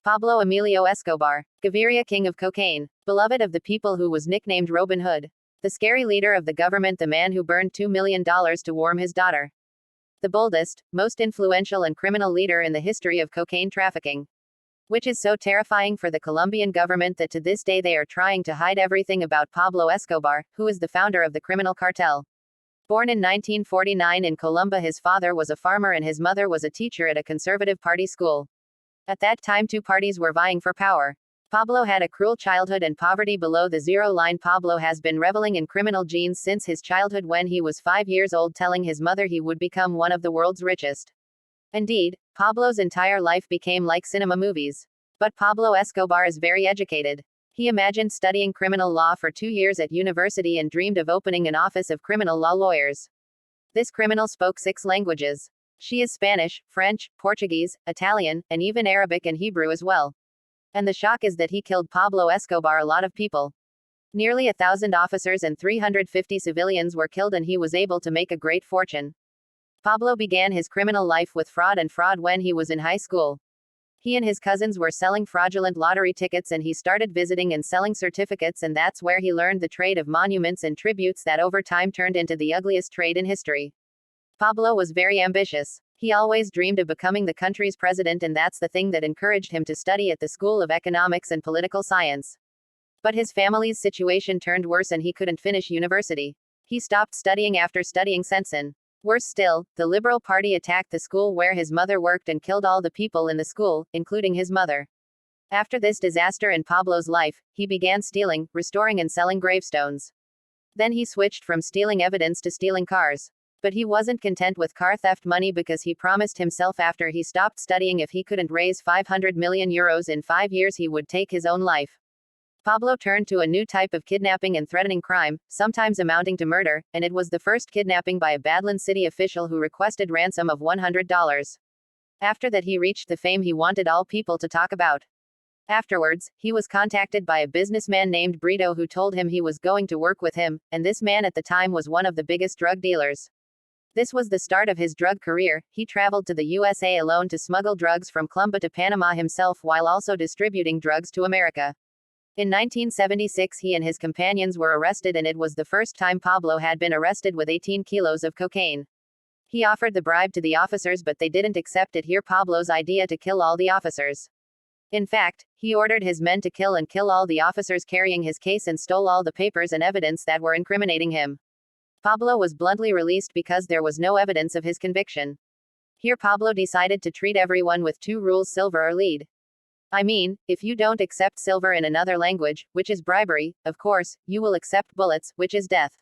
Pablo Emilio Escobar, Gaviria, king of cocaine, beloved of the people, who was nicknamed Robin Hood. The scary leader of the government, the man who burned $2 million to warm his daughter. The boldest, most influential and criminal leader in the history of cocaine trafficking. Which is so terrifying for the Colombian government that to this day they are trying to hide everything about Pablo Escobar, who is the founder of the criminal cartel. Born in 1949 in Colombia, his father was a farmer and his mother was a teacher at a conservative party school. At that time, two parties were vying for power. Pablo had a cruel childhood and poverty below the zero line. Pablo has been reveling in criminal genes since his childhood, when he was 5 years old, telling his mother he would become one of the world's richest. Indeed, Pablo's entire life became like cinema movies. But Pablo Escobar is very educated. He imagined studying criminal law for 2 years at university and dreamed of opening an office of criminal law lawyers. This criminal spoke 6 languages. She is Spanish, French, Portuguese, Italian, and even Arabic and Hebrew as well. And the shock is that he killed Pablo Escobar. A lot of people. Nearly 1,000 officers and 350 civilians were killed, and he was able to make a great fortune. Pablo began his criminal life with fraud when he was in high school. He and his cousins were selling fraudulent lottery tickets, and he started visiting and selling certificates, and that's where he learned the trade of monuments and tributes that over time turned into the ugliest trade in history. Pablo was very ambitious. He always dreamed of becoming the country's president, and that's the thing that encouraged him to study at the School of Economics and Political Science. But his family's situation turned worse and he couldn't finish university. He stopped studying after studying Sensen. Worse still, the Liberal Party attacked the school where his mother worked and killed all the people in the school, including his mother. After this disaster in Pablo's life, he began stealing, restoring and selling gravestones. Then he switched from stealing evidence to stealing cars. But he wasn't content with car theft money, because he promised himself after he stopped studying if he couldn't raise 500 million euros in 5 years he would take his own life. Pablo turned to a new type of kidnapping and threatening crime, sometimes amounting to murder, and it was the first kidnapping by a Badland city official who requested ransom of $100. After that, he reached the fame he wanted all people to talk about. Afterwards, he was contacted by a businessman named Brito who told him he was going to work with him, and this man at the time was one of the biggest drug dealers. This was the start of his drug career. He traveled to the USA alone to smuggle drugs from Colombia to Panama himself, while also distributing drugs to America. In 1976, he and his companions were arrested, and it was the first time Pablo had been arrested with 18 kilos of cocaine. He offered the bribe to the officers, but they didn't accept it. Here, Pablo's idea to kill all the officers. In fact, he ordered his men to kill all the officers carrying his case and stole all the papers and evidence that were incriminating him. Pablo was bluntly released because there was no evidence of his conviction. Here Pablo decided to treat everyone with 2 rules: silver or lead. I mean, if you don't accept silver in another language, which is bribery, of course, you will accept bullets, which is death.